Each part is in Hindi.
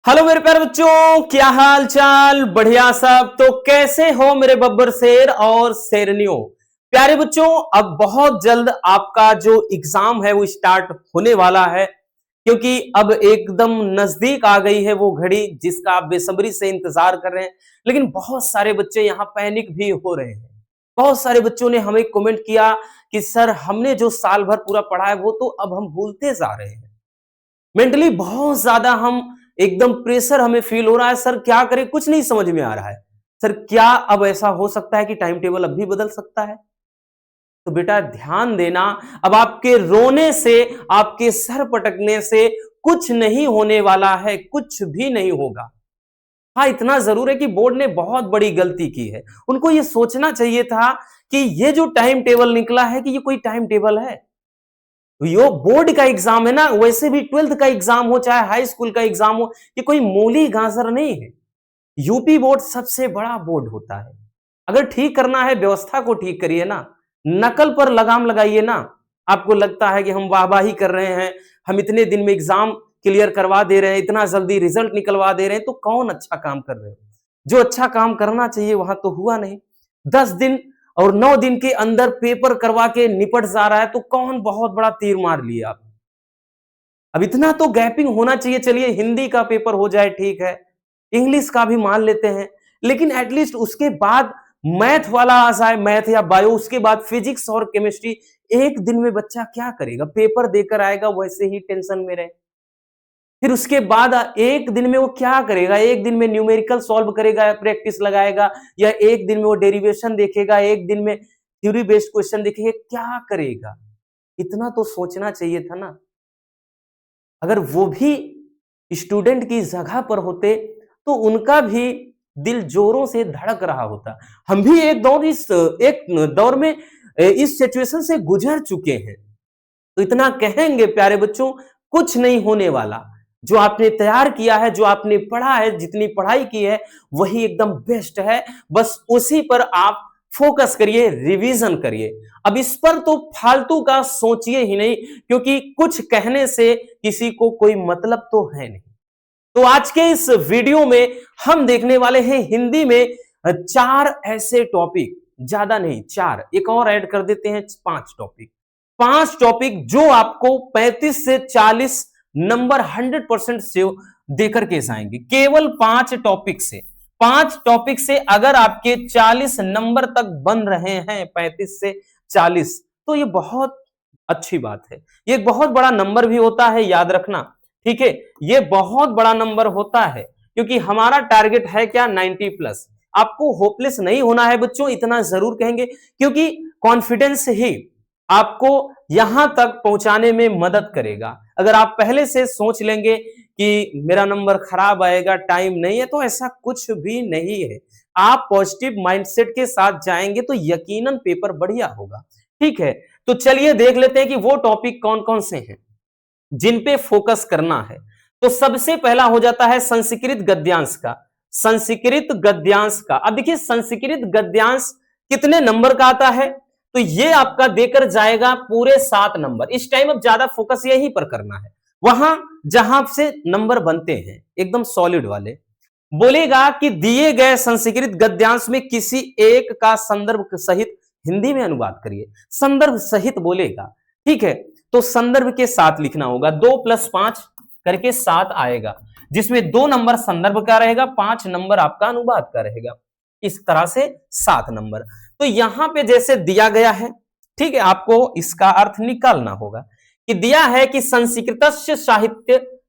हेलो मेरे प्यारे बच्चों, क्या हाल चाल? बढ़िया सब। तो कैसे हो मेरे बब्बर शेर और शेरनियों? प्यारे बच्चों, अब बहुत जल्द आपका जो एग्जाम है वो स्टार्ट होने वाला है, क्योंकि अब एकदम नजदीक आ गई है वो घड़ी जिसका आप बेसब्री से इंतजार कर रहे हैं। लेकिन बहुत सारे बच्चे यहाँ पैनिक भी हो रहे हैं। बहुत सारे बच्चों ने हमें कमेंट किया कि सर, हमने जो साल भर पूरा पढ़ा है वो तो अब हम भूलते जा रहे हैं। मेंटली बहुत ज्यादा हम एकदम प्रेशर हमें फील हो रहा है। सर क्या करें, कुछ नहीं समझ में आ रहा है। सर क्या अब ऐसा हो सकता है कि टाइम टेबल अब भी बदल सकता है? तो बेटा ध्यान देना, अब आपके रोने से, आपके सर पटकने से कुछ नहीं होने वाला है, कुछ भी नहीं होगा। हाँ, इतना जरूर है कि बोर्ड ने बहुत बड़ी गलती की है। उनको यह सोचना चाहिए था कि ये जो टाइम टेबल निकला है कि ये कोई टाइम टेबल है। यो बोर्ड का एग्जाम है ना, वैसे भी ट्वेल्थ का एग्जाम हो चाहे हाई स्कूल का एग्जाम हो, ये कोई मूली गाजर नहीं है। यूपी बोर्ड सबसे बड़ा बोर्ड होता है। अगर ठीक करना है व्यवस्था को ठीक करिए ना, नकल पर लगाम लगाइए ना। आपको लगता है कि हम वाहवाही कर रहे हैं, हम इतने दिन में एग्जाम क्लियर करवा दे रहे हैं, इतना जल्दी रिजल्ट निकलवा दे रहे हैं, तो कौन अच्छा काम कर रहे हो? जो अच्छा काम करना चाहिए वहां तो हुआ नहीं। 10 दिन और 9 दिन के अंदर पेपर करवा के निपट जा रहा है, तो कौन बहुत बड़ा तीर मार लिया आप? अब इतना तो गैपिंग होना चाहिए। चलिए हिंदी का पेपर हो जाए, ठीक है, इंग्लिश का भी मान लेते हैं, लेकिन एटलीस्ट उसके बाद मैथ वाला आ जाए, मैथ या बायो, उसके बाद फिजिक्स और केमिस्ट्री। एक दिन में बच्चा क्या करेगा? पेपर देकर आएगा, वैसे ही टेंशन में रहे। फिर उसके बाद एक दिन में वो क्या करेगा? एक दिन में न्यूमेरिकल सॉल्व करेगा, प्रैक्टिस लगाएगा, या एक दिन में वो डेरिवेशन देखेगा, एक दिन में थ्योरी बेस्ड क्वेश्चन देखेगा, क्या करेगा? इतना तो सोचना चाहिए था ना। अगर वो भी स्टूडेंट की जगह पर होते तो उनका भी दिल जोरों से धड़क रहा होता। हम भी एक दौर में इस सिचुएशन से गुजर चुके हैं। तो इतना कहेंगे प्यारे बच्चों, कुछ नहीं होने वाला। जो आपने तैयार किया है, जो आपने पढ़ा है, जितनी पढ़ाई की है, वही एकदम बेस्ट है। बस उसी पर आप फोकस करिए, रिवीजन करिए। अब इस पर तो फालतू का सोचिए ही नहीं, क्योंकि कुछ कहने से किसी को कोई मतलब तो है नहीं। तो आज के इस वीडियो में हम देखने वाले हैं हिंदी में 4 ऐसे टॉपिक, ज्यादा नहीं 4, एक और ऐड कर देते हैं, 5 टॉपिक। 5 टॉपिक जो आपको 35 से 40 नंबर 100% से देकर के जाएंगे। केवल 5 टॉपिक से, 5 टॉपिक से अगर आपके 40 नंबर तक बन रहे हैं, 35 से 40, तो ये बहुत अच्छी बात है। ये एक बहुत बड़ा नंबर भी होता है, याद रखना, ठीक है। ये बहुत बड़ा नंबर होता है, क्योंकि हमारा टारगेट है क्या? 90 प्लस। आपको होपलेस नहीं होना है बच्चों, इतना जरूर कहेंगे, क्योंकि कॉन्फिडेंस ही आपको यहां तक पहुंचाने में मदद करेगा। अगर आप पहले से सोच लेंगे कि मेरा नंबर खराब आएगा, टाइम नहीं है, तो ऐसा कुछ भी नहीं है। आप पॉजिटिव माइंडसेट के साथ जाएंगे तो यकीनन पेपर बढ़िया होगा, ठीक है। तो चलिए देख लेते हैं कि वो टॉपिक कौन कौन से हैं जिन पे फोकस करना है। तो सबसे पहला हो जाता है संस्कृत गद्यांश का। संस्कृत गद्यांश का, अब देखिए संस्कृत गद्यांश कितने नंबर का आता है? तो ये आपका देकर जाएगा पूरे 7 नंबर। इस टाइम अब ज्यादा फोकस यहीं पर करना है, वहां जहां से नंबर बनते हैं एकदम सॉलिड वाले। बोलेगा कि दिए गए संस्कृत गद्यांश में किसी एक का संदर्भ सहित हिंदी में अनुवाद करिए। संदर्भ सहित बोलेगा, ठीक है। तो संदर्भ के साथ लिखना होगा, 2 + 5 करके 7 आएगा, जिसमें 2 नंबर संदर्भ का रहेगा, 5 नंबर आपका अनुवाद का रहेगा। इस तरह से 7 नंबर। तो यहां पे जैसे दिया गया है, ठीक है, आपको इसका अर्थ निकालना होगा कि दिया है कि संस्कृतस्य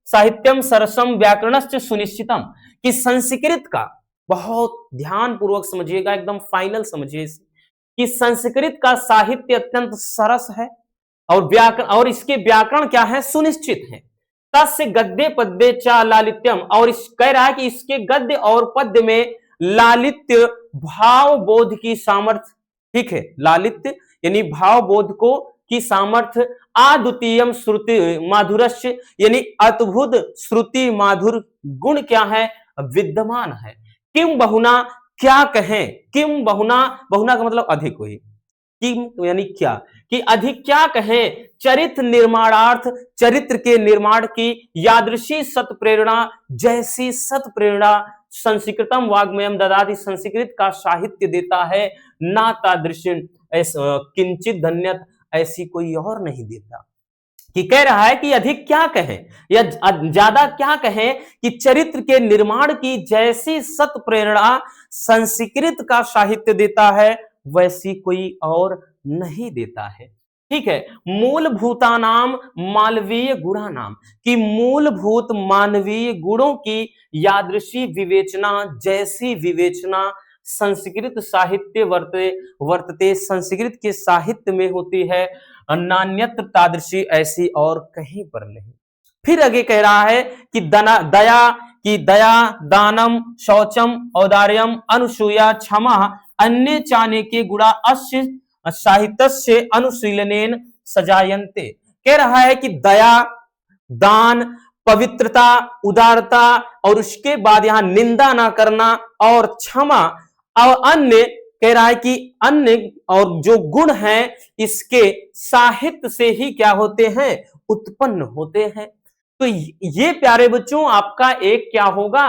साहित्यम सरसम व्याकरणस्य सुनिश्चितम, कि संस्कृत का, बहुत ध्यान पूर्वक समझिएगा, एकदम फाइनल समझिए कि संस्कृत का साहित्य अत्यंत सरस है, और इसके व्याकरण क्या है? सुनिश्चित है। तस्य गद्य पद्य च लालित्यम, और इस कह रहा है कि इसके गद्य और पद्य में लालित्य, भाव बोध की सामर्थ्य, ठीक है, लालित्य यानी भाव बोध को की सामर्थ्य, अद्वितीयम श्रुति माधुरस्य यानी अद्भुत श्रुति माधुर गुण क्या है? विद्यमान है। किम बहुना, क्या कहें? किम बहुना, बहुना का मतलब अधिक हुई, किम यानी क्या, कि अधिक क्या कहें, चरित्र निर्माणार्थ, चरित्र के निर्माण की यादृशी सत प्रेरणा, जैसी सत प्रेरणा संस्कृतम वाग्मयम ददाति, संस्कृत का साहित्य देता है, ना तादृश किंचित धन्यत, ऐसी कोई और नहीं देता। कि कह रहा है कि अधिक क्या कहें या ज्यादा क्या कहें कि चरित्र के निर्माण की जैसी सत प्रेरणा संस्कृत का साहित्य देता है, वैसी कोई और नहीं देता है। ठीक है, मूलभूतानाम मानवीय गुणानाम, कि मूलभूत मानवीय गुणों की यादृशी विवेचना, जैसी विवेचना संस्कृत साहित्य वर्तते, संस्कृत के साहित्य में होती है, नान्यत्र तादृशी, ऐसी और कहीं पर नहीं। फिर आगे कह रहा है कि दया, दानम, शौचम, औदार्यम, अनुसूया, क्षमा, अन्य चाने के गुणा अस्य साहित्यस्य अनुशीलनेन सजायन्ते। कह रहा है कि दया, दान, पवित्रता, उदारता, और उसके बाद यहां निंदा ना करना, और क्षमा, और अन्य, कह रहा है कि अन्य और जो गुण हैं इसके साहित्य से ही क्या होते हैं, उत्पन्न होते हैं। तो ये प्यारे बच्चों आपका एक क्या होगा,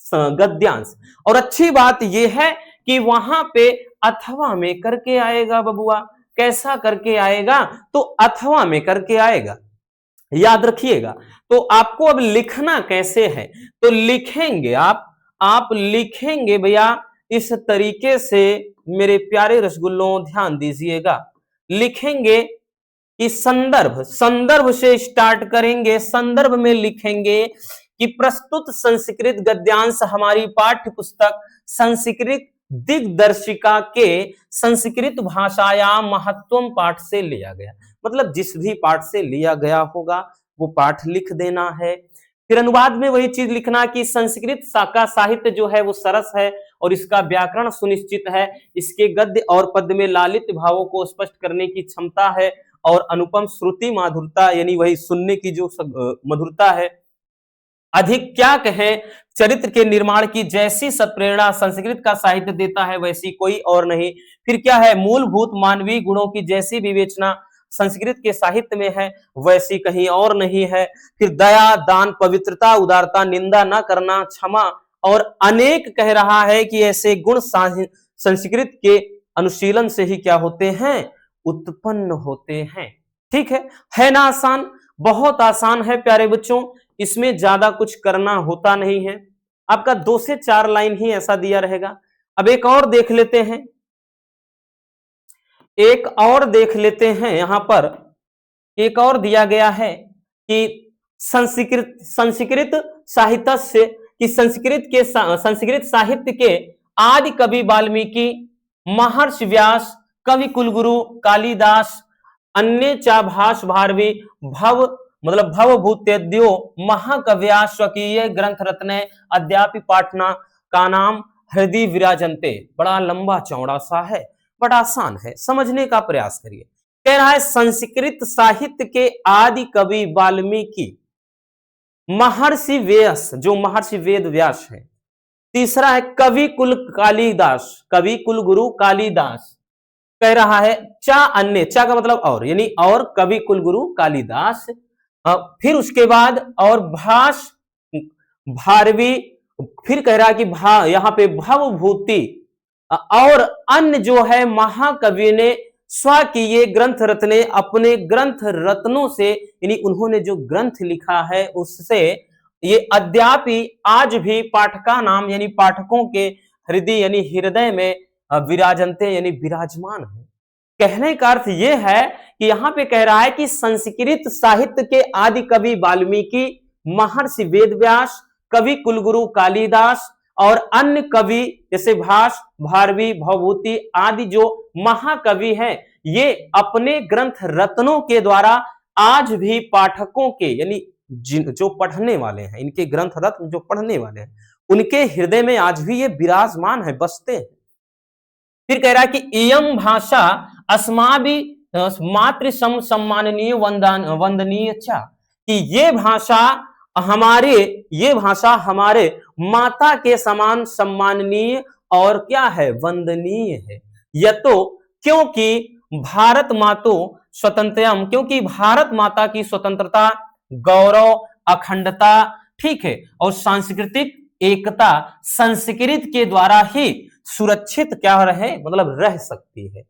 गद्यांश। और अच्छी बात यह है कि वहां पे अथवा में करके आएगा बबुआ। कैसा करके आएगा, तो अथवा में करके आएगा, याद रखिएगा। तो आपको अब लिखना कैसे है, तो लिखेंगे आप लिखेंगे भैया इस तरीके से, मेरे प्यारे रसगुल्लों ध्यान दीजिएगा। लिखेंगे कि संदर्भ से स्टार्ट करेंगे, संदर्भ में लिखेंगे कि प्रस्तुत संस्कृत गद्यांश हमारी पाठ्य पुस्तक संस्कृत दिग्दर्शिका के संस्कृत भाषाया महत्वम पाठ से लिया गया। मतलब जिस भी पाठ से लिया गया होगा वो पाठ लिख देना है। फिर अनुवाद में वही चीज लिखना कि संस्कृत का साहित्य जो है वो सरस है और इसका व्याकरण सुनिश्चित है, इसके गद्य और पद्य में लालित भावों को स्पष्ट करने की क्षमता है, और अनुपम श्रुति माधुरता, यानी वही सुनने की जो मधुरता है। अधिक क्या कहें, चरित्र के निर्माण की जैसी सत्प्रेरणा संस्कृत का साहित्य देता है, वैसी कोई और नहीं। फिर क्या है, मूलभूत मानवीय गुणों की जैसी विवेचना संस्कृत के साहित्य में है, वैसी कहीं और नहीं है। फिर दया, दान, पवित्रता, उदारता, निंदा न करना, क्षमा, और अनेक कह रहा है कि ऐसे गुण संस्कृत के अनुशीलन से ही क्या होते हैं, उत्पन्न होते हैं। ठीक है ना आसान, बहुत आसान है प्यारे बच्चों, इसमें ज्यादा कुछ करना होता नहीं है। आपका 2 से 4 लाइन ही ऐसा दिया रहेगा। अब एक और देख लेते हैं, यहां पर एक और दिया गया है कि संस्कृत साहित्य से, कि संस्कृत साहित्य के आदि कवि वाल्मीकि, महर्षि व्यास, कवि कुलगुरु कालिदास, अन्य चाभास भारवी, भवभूतेद्यो महाकव्या स्वकीय ग्रंथ रत्ने अद्यापि पाठना का नाम हृदय विराजन्ते। बड़ा लंबा चौड़ा सा है, बड़ा आसान है, समझने का प्रयास करिए। कह रहा है संस्कृत साहित्य के आदि कवि वाल्मीकि, महर्षि व्यास जो महर्षि वेद व्यास है, तीसरा है कवि कुलगुरु कालिदास। कह रहा है चा अन्य, चा का मतलब और, यानी और कवि कुलगुरु कालिदास। फिर उसके बाद और भास भारवी, फिर कह रहा है कि यहां पे भवभूति, और अन्य जो है महाकवि ने स्वकीय ग्रंथ रत्ने, अपने ग्रंथ रत्नों से, यानी उन्होंने जो ग्रंथ लिखा है उससे, ये अद्यापि आज भी पाठका नाम, यानी पाठकों के हृदय यानी हृदय में विराजनते, यानी विराजमान है। कहने का अर्थ यह है कि यहां पे कह रहा है कि संस्कृत साहित्य के आदि कवि वाल्मीकि, महर्षि वेदव्यास, कवि कुलगुरु कालिदास और अन्य कवि जैसे भास, भारवी, भवभूति आदि जो महाकवि हैं, ये अपने ग्रंथ रत्नों के द्वारा आज भी पाठकों के, यानी जो पढ़ने वाले हैं, इनके ग्रंथ रत्न जो पढ़ने वाले हैं, उनके हृदय में आज भी ये विराजमान है, बसते हैं। फिर कह रहा है कि इयम भाषा अस्माभि मातृ सम्माननीय वंदनीय चा, कि ये भाषा हमारे माता के समान सम्माननीय और क्या है, वंदनीय है। यह तो क्योंकि भारत मातो स्वतंत्रम, क्योंकि भारत माता की स्वतंत्रता, गौरव, अखंडता, ठीक है, और सांस्कृतिक एकता संस्कृत के द्वारा ही सुरक्षित क्या रहे, मतलब रह सकती है।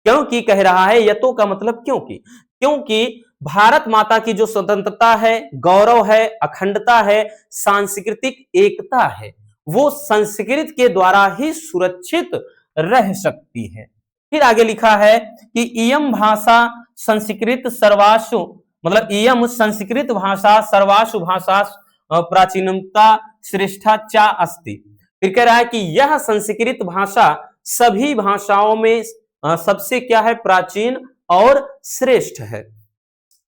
क्योंकि कह रहा है यतो का मतलब क्योंकि, क्योंकि भारत माता की जो स्वतंत्रता है, गौरव है, अखंडता है, सांस्कृतिक एकता है, वो संस्कृत के द्वारा ही सुरक्षित रह सकती है। फिर आगे लिखा है कि इयम भाषा संस्कृत सर्वासु, मतलब इयम संस्कृत भाषा सर्वासु भाषा प्राचीनता श्रेष्ठा चा अस्ति। फिर कह रहा है कि यह संस्कृत भाषा सभी भाषाओं में सबसे क्या है, प्राचीन और श्रेष्ठ है।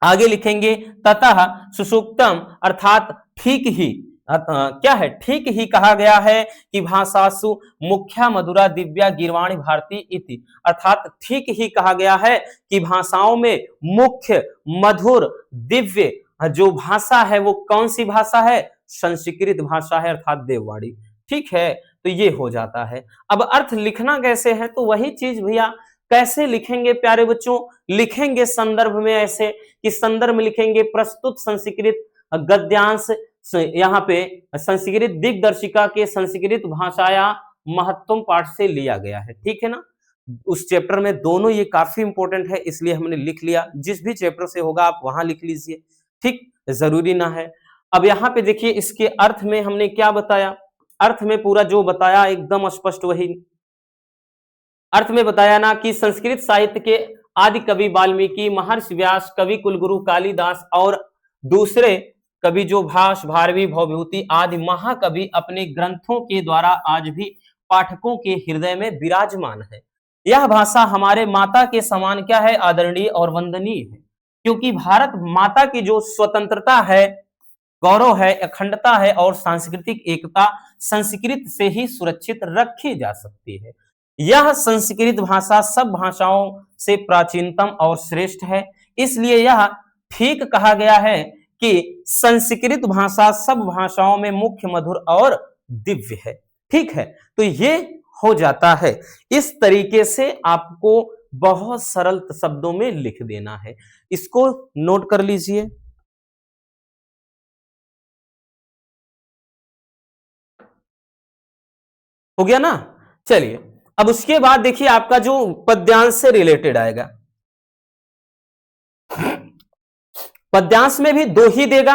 आगे लिखेंगे ततः सुसुप्तम, अर्थात ठीक ही, क्या है, ठीक ही कहा गया है कि भाषासु मुख्या मधुरा दिव्या गिरवाणी भारती इति, अर्थात ठीक ही कहा गया है कि भाषाओं में मुख्य मधुर दिव्य जो भाषा है वो कौन सी भाषा है, संस्कृत भाषा है, अर्थात देववाणी। ठीक है, तो ये हो जाता है। अब अर्थ लिखना कैसे है, तो वही चीज भैया, कैसे लिखेंगे प्यारे बच्चों, लिखेंगे संदर्भ में ऐसे कि संदर्भ में लिखेंगे प्रस्तुत संस्कृत गद्यांश, यहाँ पे संस्कृत दिग्दर्शिका के संस्कृत भाषाया महत्वम पाठ से लिया गया है। ठीक है ना, उस चैप्टर में दोनों ये काफी इंपॉर्टेंट है, इसलिए हमने लिख लिया। जिस भी चैप्टर से होगा आप वहां लिख लीजिए, ठीक, जरूरी ना है। अब यहाँ पे देखिए इसके अर्थ में हमने क्या बताया, अर्थ में पूरा जो बताया एकदम स्पष्ट वही अर्थ में बताया ना कि संस्कृत साहित्य के आदि कवि वाल्मीकि, महर्षि व्यास, कवि कुलगुरु कालिदास और दूसरे कवि जो भास, भारवी, भवभूति आदि महाकवि अपने ग्रंथों के द्वारा आज भी पाठकों के हृदय में विराजमान है। यह भाषा हमारे माता के समान क्या है, आदरणीय और वंदनीय है, क्योंकि भारत माता की जो स्वतंत्रता है, गौरव है, अखंडता है और सांस्कृतिक एकता संस्कृत से ही सुरक्षित रखी जा सकती है। यह संस्कृत भाषा सब भाषाओं से प्राचीनतम और श्रेष्ठ है, इसलिए यह ठीक कहा गया है कि संस्कृत भाषा सब भाषाओं में मुख्य, मधुर और दिव्य है। ठीक है, तो ये हो जाता है। इस तरीके से आपको बहुत सरल शब्दों में लिख देना है, इसको नोट कर लीजिए। हो गया ना, चलिए अब उसके बाद देखिए आपका जो पद्यांश से रिलेटेड आएगा, पद्यांश में भी दो ही देगा,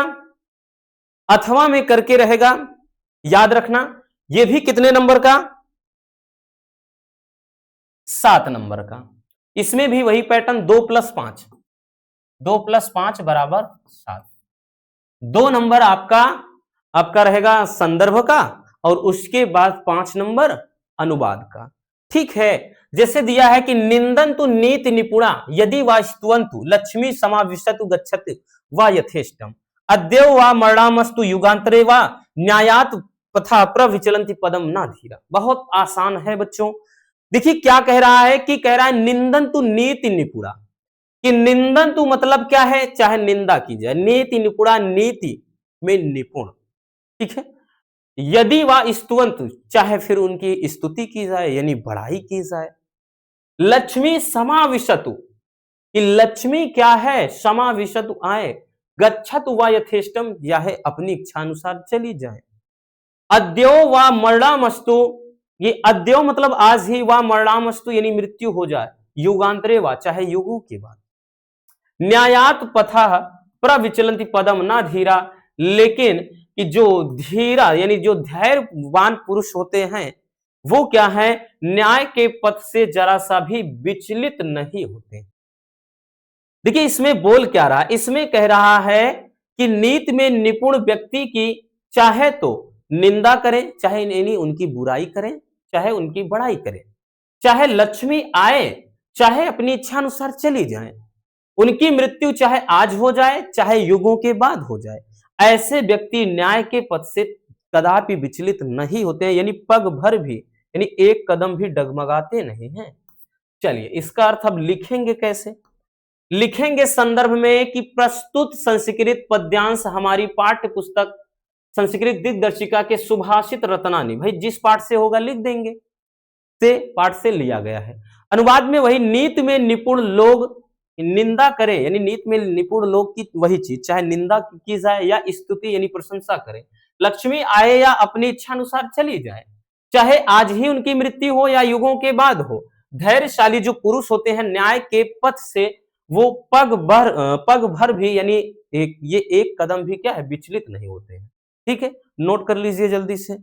अथवा में करके रहेगा, याद रखना। ये भी कितने नंबर का, 7 नंबर का। इसमें भी वही पैटर्न 2 + 5, 2 + 5 = 7। 2 नंबर आपका रहेगा संदर्भ का और उसके बाद 5 नंबर अनुवाद का। ठीक है, जैसे दिया है कि निंदन्तु नीति निपुणा यदि वा स्तुवन्तु लक्ष्मी समाविशतु गच्छति वा यथेष्टम अद्यौ वा मरणामस्तु युगांतरे वा न्यायात पथा प्रविचलन्ति पदम ना धीरा। बहुत आसान है बच्चों। देखिए क्या कह रहा है कि कह रहा है निंदन्तु नीति निपुणा, कि निंदन्तु मतलब क्या है, चाहे निंदा की जाए, नीति निपुणा नीति में निपुण। ठीक है, यदि वा स्तुवन्तु चाहे फिर उनकी स्तुति की जाए यानी बढ़ाई की जाए। लक्ष्मी समाविशतु, कि लक्ष्मी क्या है, समाविशतु आए, गच्छतु वा यथेष्टम याहे अपनी इच्छा अनुसार चली जाए। अद्यो वा मरणामस्तु, ये अद्यो मतलब आज ही, वा मरणामस्तु यानी मृत्यु हो जाए, युगांतरे वा चाहे युगों के बाद। न्यायात पथा प्रविचलन्ति पदम ना धीरा, लेकिन कि जो धीरा यानी जो धैर्यवान पुरुष होते हैं वो क्या है, न्याय के पथ से जरा सा भी विचलित नहीं होते। देखिए इसमें बोल क्या रहा है, इसमें कह रहा है कि नीति में निपुण व्यक्ति की चाहे तो निंदा करें, चाहे यानी उनकी बुराई करें, चाहे उनकी बड़ाई करें, चाहे लक्ष्मी आए, चाहे अपनी इच्छा अनुसार चली जाए, उनकी मृत्यु चाहे आज हो जाए, चाहे युगों के बाद हो जाए, ऐसे व्यक्ति न्याय के पथ से कदापि विचलित नहीं होते हैं, यानी पग भर भी, यानी एक कदम भी डगमगाते नहीं हैं। चलिए इसका अर्थ अब लिखेंगे कैसे, लिखेंगे संदर्भ में कि प्रस्तुत संस्कृत पद्यांश हमारी पाठ्य पुस्तक संस्कृत दिग्दर्शिका के सुभाषित रत्नानी, भाई जिस पाठ से होगा लिख देंगे, से पाठ से लिया गया है। अनुवाद में वही नीति में निपुण लोग निंदा करे, यानी नीति में निपुण लोग की वही चीज, चाहे निंदा की जाए या स्तुति यानी प्रशंसा करे। लक्ष्मी आए या अपनी इच्छा अनुसार चली जाए, चाहे आज ही उनकी मृत्यु हो या युगों के बाद हो, धैर्यशाली जो पुरुष होते हैं न्याय के पथ से वो पग भर भी यानी ये एक कदम भी क्या है विचलित नहीं होते हैं। ठीक है, नोट कर लीजिए जल्दी से।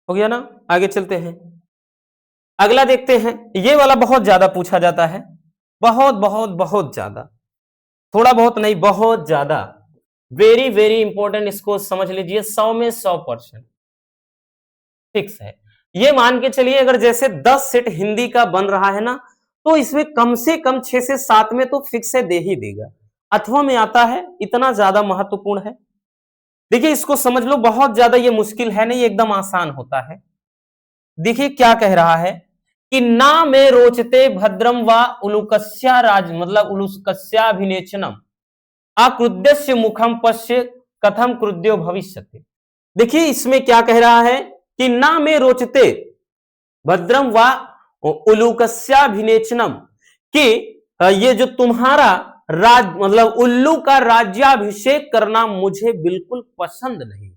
हो गया ना, आगे चलते हैं। अगला देखते हैं, ये वाला बहुत ज्यादा पूछा जाता है, बहुत बहुत बहुत ज्यादा, थोड़ा बहुत नहीं बहुत ज्यादा, वेरी वेरी इंपॉर्टेंट, इसको समझ लीजिए, 100 में 100% फिक्स है। ये मान के चलिए अगर जैसे 10 सेट हिंदी का बन रहा है ना, तो इसमें कम से कम 6 से 7 में तो फिक्स है दे ही देगा, अथवा में आता है, इतना ज्यादा महत्वपूर्ण है। देखिए इसको समझ लो, बहुत ज्यादा ये मुश्किल है नहीं, एकदम आसान होता है। देखिए क्या कह रहा है कि ना में रोचते भद्रम व उलुकस्या राज मतलब उलुकस्याभिनेचनम आक्रुद्यस्य मुखम पश्य कथम क्रुद्यो भविष्यति। देखिए इसमें क्या कह रहा है कि ना में रोचते भद्रम व उलूकस्याभिनेचनम, कि ये जो तुम्हारा राज मतलब उल्लू का राज्याभिषेक करना मुझे बिल्कुल पसंद नहीं,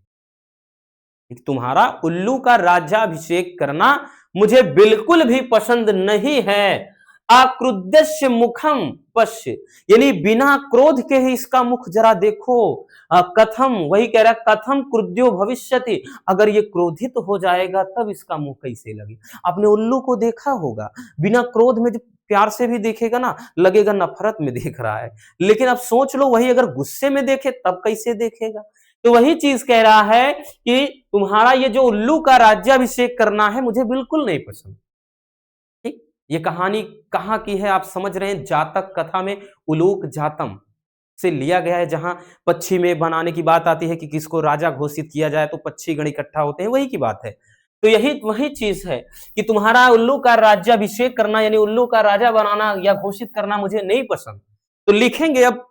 तुम्हारा उल्लू का राज्याभिषेक करना मुझे बिल्कुल भी पसंद नहीं है। आक्रुद्यस्य मुखम पश्य, यानी बिना क्रोध के ही इसका मुख जरा देखो। कथम, वही कह रहा है कथम क्रुद्यो भविष्यति, अगर ये क्रोधित हो जाएगा तब इसका मुंह कैसे लगे। आपने उल्लू को देखा होगा, बिना क्रोध में जब प्यार से भी देखेगा ना, लगेगा नफरत में देख रहा है, लेकिन अब सोच लो वही अगर गुस्से में देखे तब कैसे देखेगा। तो वही चीज कह रहा है कि तुम्हारा ये जो उल्लू का राज्याभिषेक करना है मुझे बिल्कुल नहीं पसंद। ठीक, ये कहानी कहाँ की है आप समझ रहे हैं, जातक कथा में उलूक जातम से लिया गया है, जहां पक्षी में बनाने की बात आती है कि किसको राजा घोषित किया जाए तो पक्षी गण इकट्ठा होते हैं, वही की बात है। तो यही वही चीज है कि तुम्हारा उल्लू का राज्याभिषेक करना यानी उल्लू का राजा बनाना या घोषित करना मुझे नहीं पसंद। तो लिखेंगे अब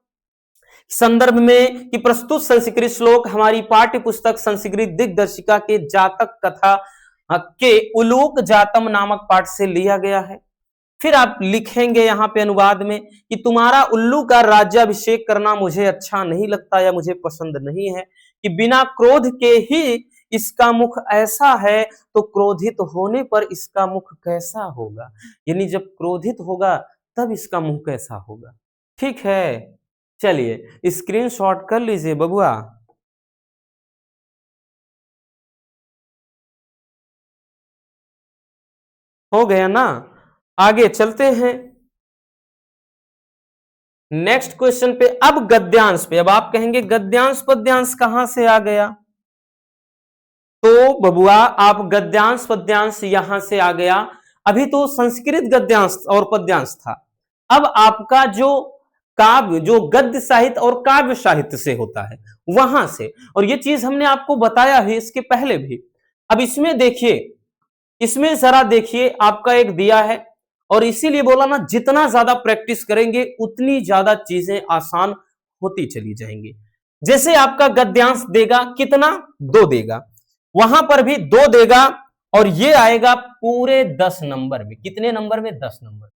संदर्भ में कि प्रस्तुत संस्कृत श्लोक हमारी पाठ्य पुस्तक संस्कृत दिग्दर्शिका के जातक कथा के उलूक जातम नामक पाठ से लिया गया है। फिर आप लिखेंगे यहां पे अनुवाद में कि तुम्हारा उल्लू का राज्याभिषेक करना मुझे अच्छा नहीं लगता या मुझे पसंद नहीं है, कि बिना क्रोध के ही इसका मुख ऐसा है तो क्रोधित होने पर इसका मुख कैसा होगा, यानी जब क्रोधित होगा तब इसका मुंह कैसा होगा। ठीक है, चलिए स्क्रीनशॉट कर लीजिए बबुआ। हो गया ना, आगे चलते हैं नेक्स्ट क्वेश्चन पे। अब गद्यांश पे, अब आप कहेंगे गद्यांश पद्यांश कहां से आ गया, तो बबुआ आप गद्यांश पद्यांश यहां से आ गया। अभी तो संस्कृत गद्यांश और पद्यांश था, अब आपका जो काव्य जो गद्य साहित्य और काव्य साहित्य से होता है वहां से, और ये चीज हमने आपको बताया है इसके पहले भी। अब इसमें देखिए, इसमें जरा देखिए आपका एक दिया है, और इसीलिए बोला ना जितना ज्यादा प्रैक्टिस करेंगे उतनी ज्यादा चीजें आसान होती चली जाएंगी। जैसे आपका गद्यांश देगा कितना, 2 देगा, वहां पर भी 2 देगा, और ये आएगा पूरे 10 नंबर में। कितने नंबर में, 10 नंबर,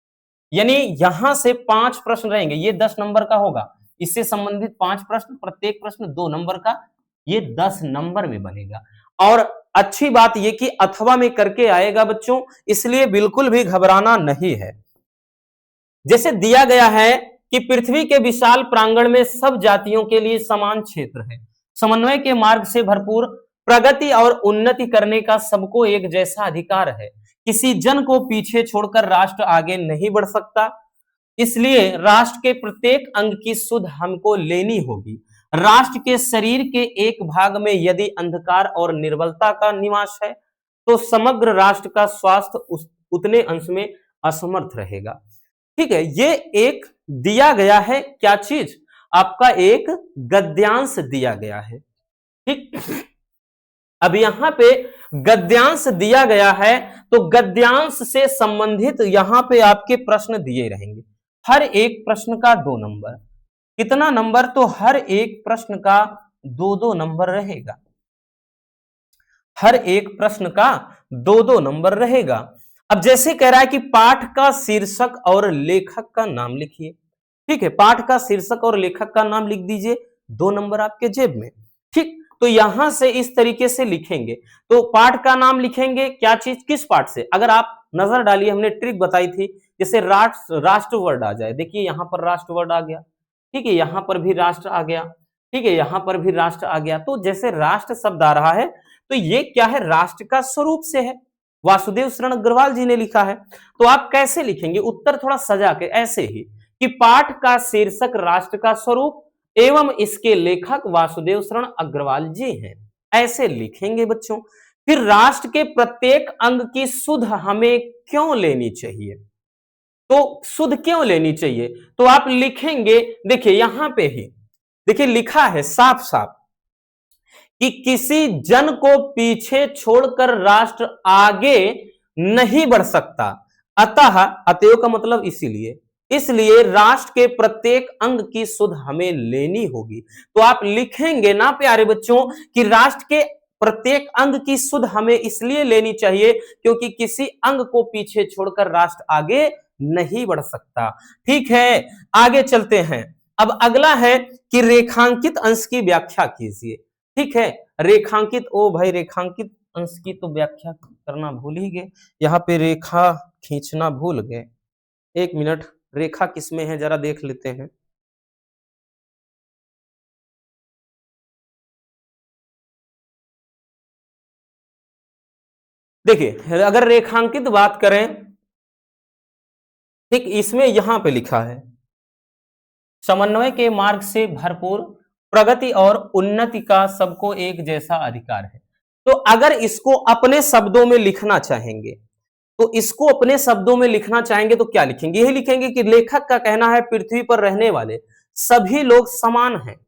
यानी यहां से 5 प्रश्न रहेंगे, ये 10 नंबर का होगा, इससे संबंधित 5 प्रश्न, प्रत्येक प्रश्न 2 नंबर का, ये 10 नंबर में बनेगा। और अच्छी बात ये कि अथवा में करके आएगा बच्चों, इसलिए बिल्कुल भी घबराना नहीं है। जैसे दिया गया है कि पृथ्वी के विशाल प्रांगण में सब जातियों के लिए समान क्षेत्र है, समन्वय के मार्ग से भरपूर, प्रगति और उन्नति करने का सबको एक जैसा अधिकार है, किसी जन को पीछे छोड़कर राष्ट्र आगे नहीं बढ़ सकता, इसलिए राष्ट्र के प्रत्येक अंग की सुध हमको लेनी होगी। राष्ट्र के शरीर के एक भाग में यदि अंधकार और निर्बलता का निवास है तो समग्र राष्ट्र का स्वास्थ्य उतने अंश में असमर्थ रहेगा। ठीक है, ये एक दिया गया है, क्या चीज, आपका एक गद्यांश दिया गया है। ठीक, अब यहां पे गद्यांश दिया गया है तो गद्यांश से संबंधित यहां पे आपके प्रश्न दिए रहेंगे। हर एक प्रश्न का 2 नंबर। कितना नंबर? तो हर एक प्रश्न का 2-2 नंबर रहेगा। हर एक प्रश्न का 2-2 नंबर रहेगा। अब जैसे कह रहा है कि पाठ का शीर्षक और लेखक का नाम लिखिए। ठीक है, पाठ का शीर्षक और लेखक का नाम लिख दीजिए, 2 नंबर आपके जेब में। ठीक, तो यहां से इस तरीके से लिखेंगे। तो पाठ का नाम लिखेंगे, क्या चीज, किस पाठ से? अगर आप नजर डालिए, हमने ट्रिक बताई थी, जैसे राष्ट्र वर्ड आ जाए, देखिए यहां पर राष्ट्र वर्ड आ गया, ठीक है, यहां पर भी राष्ट्र आ गया, ठीक है, यहां पर भी राष्ट्र आ गया। तो जैसे राष्ट्र शब्द आ रहा है, तो ये क्या है? राष्ट्र का स्वरूप से है। वासुदेव शरण अग्रवाल जी ने लिखा है। तो आप कैसे लिखेंगे उत्तर? थोड़ा सजा के ऐसे ही कि पाठ का शीर्षक राष्ट्र का स्वरूप एवं इसके लेखक वासुदेव शरण अग्रवाल जी हैं, ऐसे लिखेंगे बच्चों। फिर राष्ट्र के प्रत्येक अंग की सुध हमें क्यों लेनी चाहिए? तो सुध क्यों लेनी चाहिए? तो आप लिखेंगे, देखिए यहां पे ही देखिए लिखा है साफ साफ कि किसी जन को पीछे छोड़कर राष्ट्र आगे नहीं बढ़ सकता। अतः, अतएव का मतलब इसीलिए, इसलिए राष्ट्र के प्रत्येक अंग की सुध हमें लेनी होगी। तो आप लिखेंगे ना प्यारे बच्चों कि राष्ट्र के प्रत्येक अंग की सुध हमें इसलिए लेनी चाहिए क्योंकि किसी अंग को पीछे छोड़कर राष्ट्र आगे नहीं बढ़ सकता। ठीक है, आगे चलते हैं। अब अगला है कि रेखांकित अंश की व्याख्या कीजिए। ठीक है, रेखांकित, ओ भाई रेखांकित अंश की तो व्याख्या करना भूल ही गए, यहाँ पे रेखा खींचना भूल गए। 1 मिनट, रेखा किसमें है जरा देख लेते हैं। देखिए अगर रेखांकित बात करें, ठीक, इसमें यहां पे लिखा है समन्वय के मार्ग से भरपूर प्रगति और उन्नति का सबको एक जैसा अधिकार है। तो अगर इसको अपने शब्दों में लिखना चाहेंगे, तो इसको अपने शब्दों में लिखना चाहेंगे तो क्या लिखेंगे? यही लिखेंगे कि लेखक का कहना है पृथ्वी पर रहने वाले सभी लोग समान हैं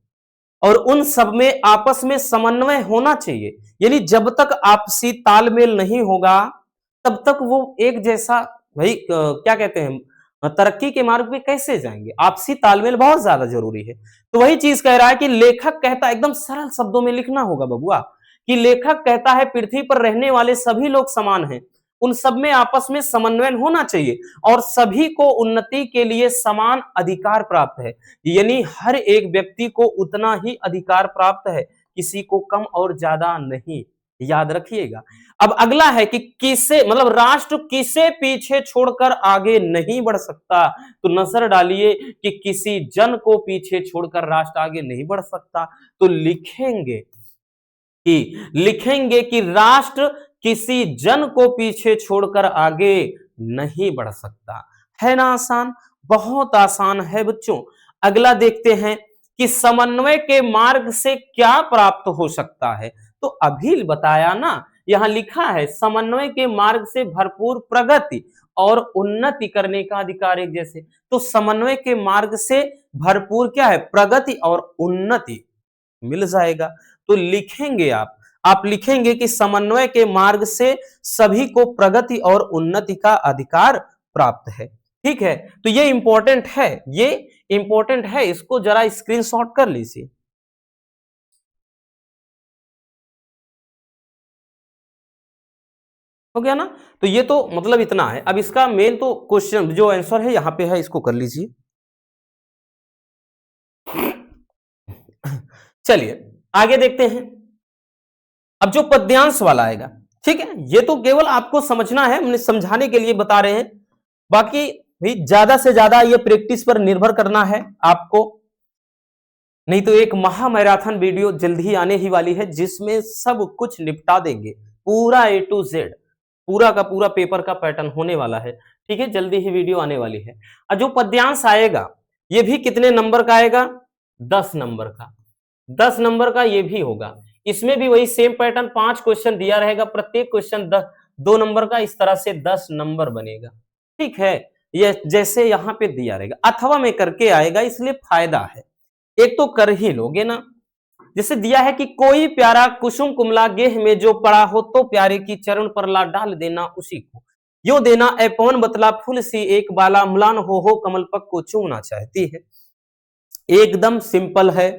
और उन सब में आपस में समन्वय होना चाहिए। यानी जब तक आपसी तालमेल नहीं होगा तब तक वो एक जैसा, भाई क्या कहते हैं, तरक्की के मार्ग पे कैसे जाएंगे? आपसी तालमेल बहुत ज्यादा जरूरी है। तो वही चीज कह रहा है कि लेखक कहता है, एकदम सरल शब्दों में लिखना होगा बबुआ, कि लेखक कहता है पृथ्वी पर रहने वाले सभी लोग समान हैं, उन सब में आपस में समन्वय होना चाहिए और सभी को उन्नति के लिए समान अधिकार प्राप्त है। यानी हर एक व्यक्ति को उतना ही अधिकार प्राप्त है, किसी को कम और ज्यादा नहीं, याद रखिएगा। अब अगला है कि किसे, मतलब राष्ट्र किसे पीछे छोड़कर आगे नहीं बढ़ सकता? तो नजर डालिए कि किसी जन को पीछे छोड़कर राष्ट्र आगे नहीं बढ़ सकता। तो लिखेंगे कि राष्ट्र किसी जन को पीछे छोड़कर आगे नहीं बढ़ सकता। है ना आसान? बहुत आसान है बच्चों। अगला देखते हैं कि समन्वय के मार्ग से क्या प्राप्त हो सकता है। तो अभी बताया ना, यहां लिखा है समन्वय के मार्ग से भरपूर प्रगति और उन्नति करने का अधिकार एक जैसे। तो समन्वय के मार्ग से भरपूर क्या है? प्रगति और उन्नति मिल जाएगा। तो लिखेंगे आप लिखेंगे कि समन्वय के मार्ग से सभी को प्रगति और उन्नति का अधिकार प्राप्त है। ठीक है, तो ये इंपॉर्टेंट है, ये इंपॉर्टेंट है, इसको जरा स्क्रीनशॉट कर लीजिए। हो गया ना? तो ये तो मतलब इतना है। अब इसका मेन तो क्वेश्चन जो आंसर है यहां पे है, इसको कर लीजिए। चलिए आगे देखते हैं। अब जो पद्यांश वाला आएगा, ठीक है, ये तो केवल आपको समझना है, हमने समझाने के लिए बता रहे हैं। बाकी भी ज्यादा से ज्यादा ये प्रैक्टिस पर निर्भर करना है आपको। नहीं तो एक महा मैराथन वीडियो जल्द ही आने ही वाली है जिसमें सब कुछ निपटा देंगे, पूरा A to Z, पूरा का पूरा पेपर का पैटर्न होने वाला है। ठीक है, जल्दी ही वीडियो आने वाली है। और जो पद्यांश आएगा ये भी कितने नंबर का आएगा? 10 नंबर का। 10 नंबर का ये भी होगा। इसमें भी वही सेम पैटर्न, 5 क्वेश्चन दिया रहेगा, प्रत्येक क्वेश्चन 2 नंबर का, इस तरह से 10 नंबर बनेगा। ठीक है, ये जैसे यहां पे दिया रहेगा, अथवा में करके आएगा, इसलिए फायदा है। एक तो कर ही लोगे ना। जैसे दिया है कि कोई प्यारा कुसुम कुमला गेह में जो पड़ा हो तो प्यारे की चरण पर ला डाल देना उसी को। यो देना ए पवन बतला फूल सी एक बाला, म्लान हो कमल पग को चूमना चाहती है। एकदम सिंपल है,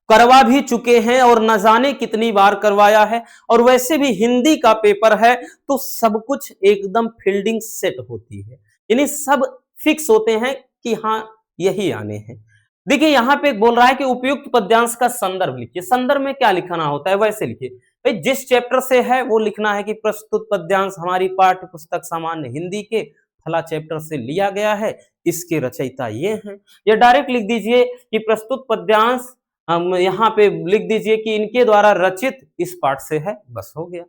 करवा भी चुके हैं और न जाने कितनी बार करवाया है, और वैसे भी हिंदी का पेपर है तो सब कुछ एकदम फील्डिंग सेट होती है, यानी सब फिक्स होते हैं कि हाँ यही आने हैं। देखिए यहां पे बोल रहा है कि उपयुक्त पद्यांश का संदर्भ लिखिए। संदर्भ में क्या लिखना होता है, वैसे लिखिए भाई, जिस चैप्टर से है वो लिखना है कि प्रस्तुत पद्यांश हमारी पाठ्य पुस्तक सामान्य हिंदी के फला चैप्टर से लिया गया है, इसके रचयिता ये हैं। या डायरेक्ट लिख दीजिए कि प्रस्तुत पद्यांश, यहाँ पे लिख दीजिए कि इनके द्वारा रचित इस पाठ से है, बस हो गया।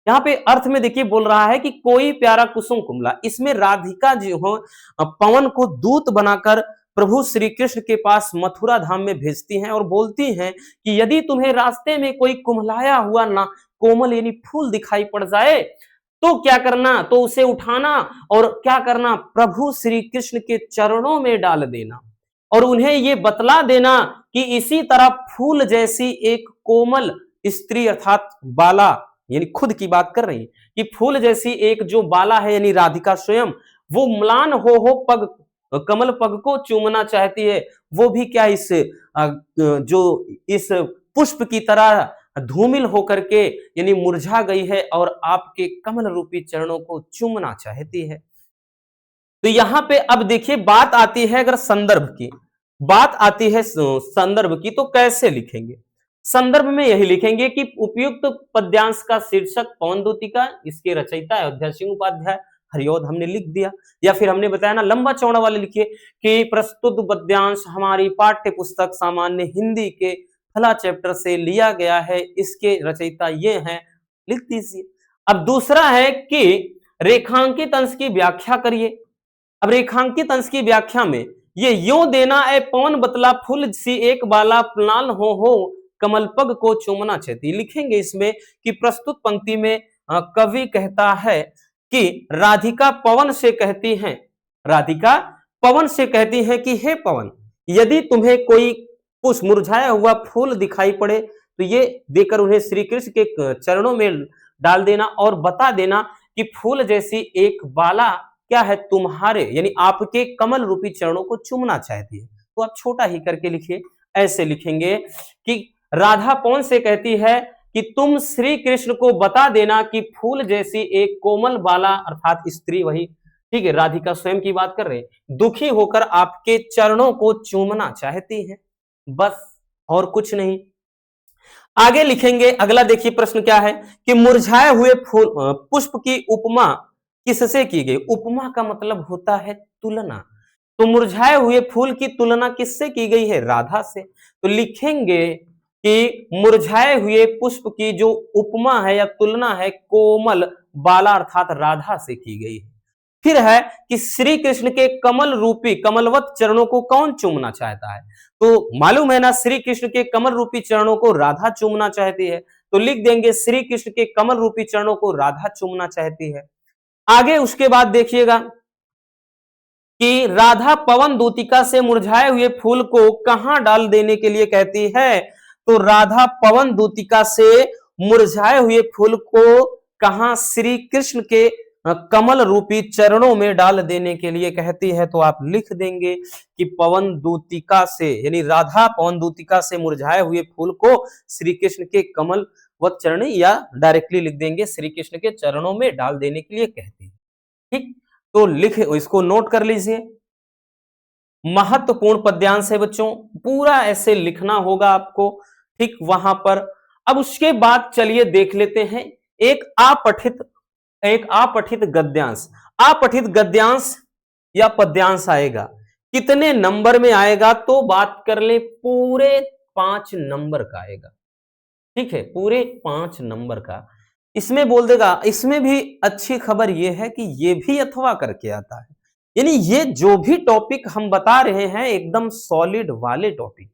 यहाँ पे अर्थ में देखिए बोल रहा है कि कोई प्यारा कुसुम कुमला, इसमें राधिका जो हो पवन को दूत बनाकर प्रभु श्री कृष्ण के पास मथुरा धाम में भेजती हैं और बोलती हैं कि यदि तुम्हें रास्ते में कोई कुम्हलाया हुआ ना कोमल यानी फूल दिखाई पड़ जाए तो क्या करना, तो उसे उठाना और क्या करना, प्रभु श्री कृष्ण के चरणों में डाल देना और उन्हें ये बतला देना कि इसी तरह फूल जैसी एक कोमल स्त्री अर्थात बाला, यानी खुद की बात कर रही है कि फूल जैसी एक जो बाला है यानी राधिका स्वयं, वो म्लान हो पग कमल पग को चूमना चाहती है, वो भी क्या इस जो इस पुष्प की तरह धूमिल होकर के यानी मुरझा गई है और आपके कमल रूपी चरणों को चूमना चाहती है। तो यहां पे अब देखिए बात आती है अगर संदर्भ की, बात आती है संदर्भ की, तो कैसे लिखेंगे। संदर्भ में यही लिखेंगे कि उपयुक्त पद्यांश का शीर्षक पवन दूतिका, इसके रचयिता अयोध्या सिंह उपाध्याय, हरिओद हमने लिख दिया। या फिर हमने बताया ना लंबा चौड़ा वाले लिखिए कि प्रस्तुत पद्यांश हमारी पाठ्य पुस्तक सामान्य हिंदी के फला चैप्टर से लिया गया है, इसके रचयिता ये हैं, लिख दीजिए। अब दूसरा है कि रेखांकित अंश की व्याख्या करिए। अब रेखांकित अंश की व्याख्या में ये यूं देना ए पवन बतला फूल सी एक बाला, प्लान हो कमल पग को चूमना चाहती, लिखेंगे इसमें कि प्रस्तुत पंक्ति में कवि कहता है कि राधिका पवन से कहती हैं, राधिका पवन से कहती हैं कि हे पवन, यदि तुम्हें कोई पुष्प मुरझाया हुआ फूल दिखाई पड़े तो ये देकर उन्हें श्री कृष्ण के चरणों में डाल देना और बता देना कि फूल जैसी एक बाला क्या है तुम्हारे यानी आपके कमल रूपी चरणों को चूमना चाहती है। तो आप छोटा ही करके लिखिए, ऐसे लिखेंगे कि राधा पवन से कहती है कि तुम श्री कृष्ण को बता देना कि फूल जैसी एक कोमल बाला अर्थात स्त्री, वही ठीक है राधिका स्वयं की बात कर रहे हैं, दुखी होकर आपके चरणों को चूमना चाहती है, बस और कुछ नहीं। आगे लिखेंगे, अगला देखिए प्रश्न क्या है कि मुरझाए हुए फूल पुष्प की उपमा किससे की गई। उपमा का मतलब होता है तुलना, तो मुरझाए हुए फूल की तुलना किससे की गई है, राधा से। तो लिखेंगे कि मुरझाए हुए पुष्प की जो उपमा है या तुलना है कोमल बाला अर्थात राधा से की गई है। फिर है कि श्री कृष्ण के कमल रूपी कमलवत चरणों को कौन चूमना चाहता है, तो मालूम है ना श्री कृष्ण के कमल रूपी चरणों को राधा चूमना चाहती है, तो लिख देंगे श्री कृष्ण के कमल रूपी चरणों को राधा चूमना चाहती है। आगे उसके बाद देखिएगा कि राधा पवन दूतिका से मुरझाए हुए फूल को कहां डाल देने के लिए कहती है, तो राधा पवन दूतिका से मुरझाए हुए फूल को कहां, श्री कृष्ण के कमल रूपी चरणों में डाल देने के लिए कहती है। तो आप लिख देंगे कि पवन दूतिका से यानी राधा पवन दूतिका से मुरझाए हुए फूल को श्री कृष्ण के कमल व चरण या डायरेक्टली लिख देंगे श्री कृष्ण के चरणों में डाल देने के लिए कहती है। ठीक, तो लिख इसको नोट कर लीजिए। महत्वपूर्ण पद्यांश है बच्चों, पूरा ऐसे लिखना होगा आपको, ठीक वहां पर। अब उसके बाद चलिए देख लेते हैं एक अपठित गद्यांश। अपठित गद्यांश या पद्यांश आएगा, कितने नंबर में आएगा, तो बात कर ले पूरे 5 नंबर का आएगा, ठीक है पूरे 5 नंबर का। इसमें बोल देगा, इसमें भी अच्छी खबर यह है कि ये भी अथवा करके आता है, यानी ये जो भी टॉपिक हम बता रहे हैं एकदम सॉलिड वाले टॉपिक,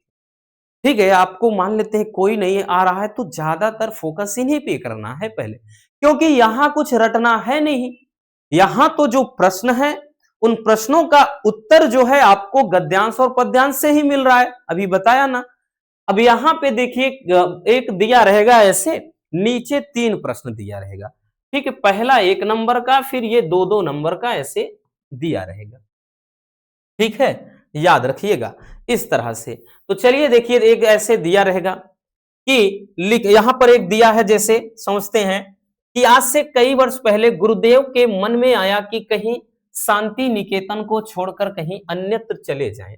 ठीक है। आपको मान लेते हैं कोई नहीं आ रहा है तो ज्यादातर फोकस इन्हीं पे करना है पहले, क्योंकि यहां कुछ रटना है नहीं, यहां तो जो प्रश्न है उन प्रश्नों का उत्तर जो है आपको गद्यांश और पद्यांश से ही मिल रहा है, अभी बताया ना। अब यहां पे देखिए एक दिया रहेगा ऐसे, नीचे 3 प्रश्न दिया रहेगा, ठीक है, पहला 1 नंबर का, फिर ये 2-2 नंबर का ऐसे दिया रहेगा। ठीक है, याद रखिएगा इस तरह से। तो चलिए देखिए, एक ऐसे दिया रहेगा कि लिख, यहां पर एक दिया है, जैसे समझते हैं कि आज से कई वर्ष पहले गुरुदेव के मन में आया कि कहीं शांति निकेतन को छोड़कर कहीं अन्यत्र चले जाएं।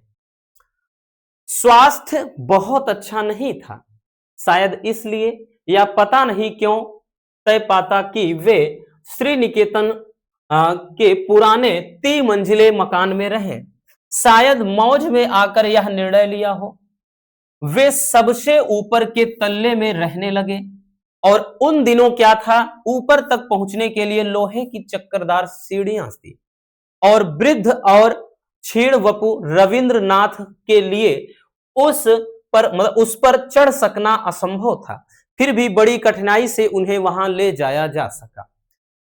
स्वास्थ्य बहुत अच्छा नहीं था, शायद इसलिए या पता नहीं क्यों तय पाता कि वे श्री निकेतन के पुराने 3 मंजिले मकान में रहे। शायद मौज में आकर यह निर्णय लिया हो। वे सबसे ऊपर के तल्ले में रहने लगे और उन दिनों क्या था, ऊपर तक पहुंचने के लिए लोहे की चक्करदार सीढ़ियां थी और वृद्ध और छीण वपु रविंद्रनाथ के लिए उस उस पर चढ़ सकना असंभव था। फिर भी बड़ी कठिनाई से उन्हें वहां ले जाया जा सका।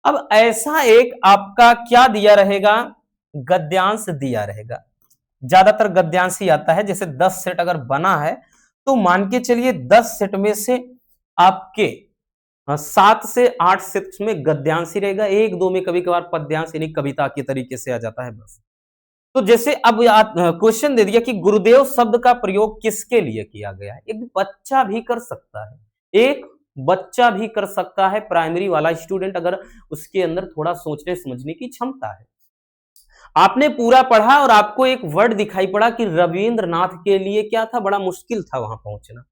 अब ऐसा एक आपका क्या दिया रहेगा, गद्यांश दिया रहेगा। ज्यादातर गद्यांश ही आता है, जैसे 10 सेट अगर बना है तो मान के चलिए 10 सेट में से आपके 7 से 8 सेट में गद्यांश ही रहेगा, 1-2 में कभी कभार पद्यांश यानी कविता के तरीके से आ जाता है बस। तो जैसे अब क्वेश्चन दे दिया कि गुरुदेव शब्द का प्रयोग किसके लिए किया गया है, एक बच्चा भी कर सकता है, एक बच्चा भी कर सकता है, प्राइमरी वाला स्टूडेंट, अगर उसके अंदर थोड़ा सोचने समझने की क्षमता है। आपने पूरा पढ़ा और आपको एक वर्ड दिखाई पड़ा कि रविंद्रनाथ के लिए क्या था, बड़ा मुश्किल था वहां पहुंचना।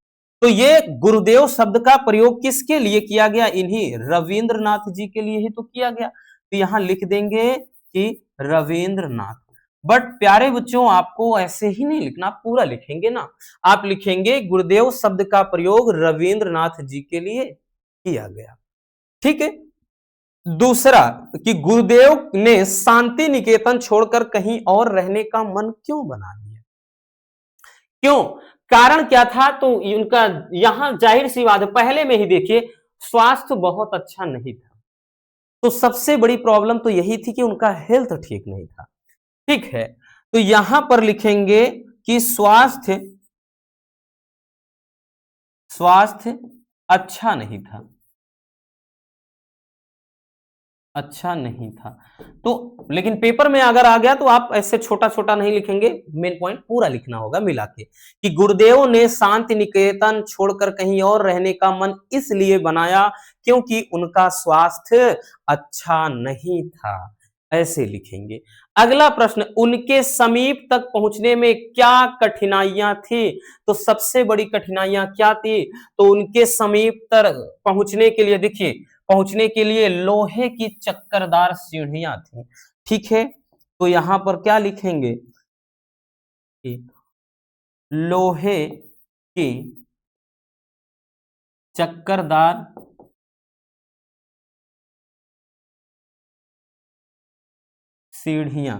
तो ये गुरुदेव शब्द का प्रयोग किसके लिए किया गया, इन्हीं रविंद्रनाथ जी के लिए ही तो किया गया। तो यहां लिख देंगे कि रविंद्रनाथ। बट प्यारे बच्चों, आपको ऐसे ही नहीं लिखना, आप पूरा लिखेंगे ना। आप लिखेंगे गुरुदेव शब्द का प्रयोग रविंद्रनाथ जी के लिए किया गया। ठीक है। दूसरा कि गुरुदेव ने शांति निकेतन छोड़कर कहीं और रहने का मन क्यों बना लिया, क्यों, कारण क्या था, तो उनका यहां जाहिर सी बात है, पहले में ही देखिए स्वास्थ्य बहुत अच्छा नहीं था। तो सबसे बड़ी प्रॉब्लम तो यही थी कि उनका हेल्थ ठीक नहीं था। ठीक है, तो यहां पर लिखेंगे कि स्वास्थ्य अच्छा नहीं था, अच्छा नहीं था। तो लेकिन पेपर में अगर आ गया तो आप ऐसे छोटा छोटा नहीं लिखेंगे, मेन पॉइंट पूरा लिखना होगा मिला के, कि गुरुदेव ने शांति निकेतन छोड़कर कहीं और रहने का मन इसलिए बनाया क्योंकि उनका स्वास्थ्य अच्छा नहीं था, ऐसे लिखेंगे। अगला प्रश्न, उनके समीप तक पहुंचने में क्या कठिनाइयां थी, तो सबसे बड़ी कठिनाइयां क्या थी, तो उनके समीप तक पहुंचने के लिए, देखिए पहुंचने के लिए लोहे की चक्करदार सीढ़ियां थी। ठीक है, तो यहां पर क्या लिखेंगे कि लोहे की चक्करदार सीढ़ियां।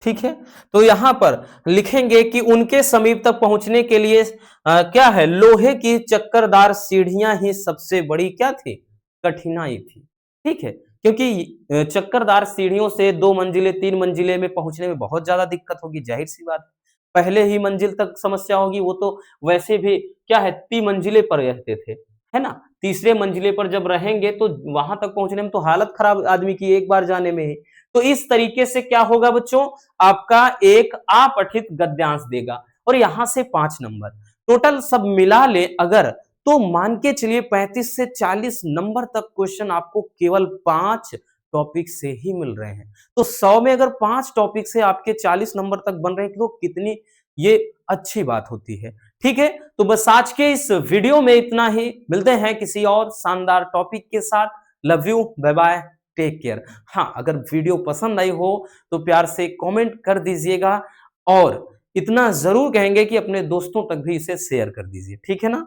ठीक है, तो यहां पर लिखेंगे कि उनके समीप तक पहुंचने के लिए क्या है, लोहे की चक्करदार सीढ़ियां ही सबसे बड़ी क्या थी, कठिनाई थी। ठीक है, क्योंकि चक्करदार सीढ़ियों से 2 मंजिले 3 मंजिले में पहुंचने में बहुत ज्यादा दिक्कत होगी, जाहिर सी बात। पहले ही मंजिल तक समस्या होगी, वो तो वैसे भी क्या है 3 मंजिले पर रहते थे, है ना। तीसरे मंजिले पर जब रहेंगे तो वहां तक पहुंचने में तो हालत खराब आदमी की, एक बार जाने में ही। तो इस तरीके से क्या होगा बच्चों, आपका एक अपठित गद्यांश देगा और यहां से 5 नंबर टोटल सब मिला ले अगर, तो मान के चलिए 35 से 40 नंबर तक क्वेश्चन आपको केवल 5 टॉपिक से ही मिल रहे हैं। तो 100 में अगर 5 टॉपिक से आपके 40 नंबर तक बन रहे हैं तो कितनी ये अच्छी बात होती है। ठीक है, तो बस आज के इस वीडियो में इतना ही, मिलते हैं किसी और शानदार टॉपिक के साथ। Love you, bye bye, take care. हाँ, अगर वीडियो पसंद आई हो तो प्यार से कमेंट कर दीजिएगा और इतना जरूर कहेंगे कि अपने दोस्तों तक भी इसे शेयर कर दीजिए, ठीक है ना।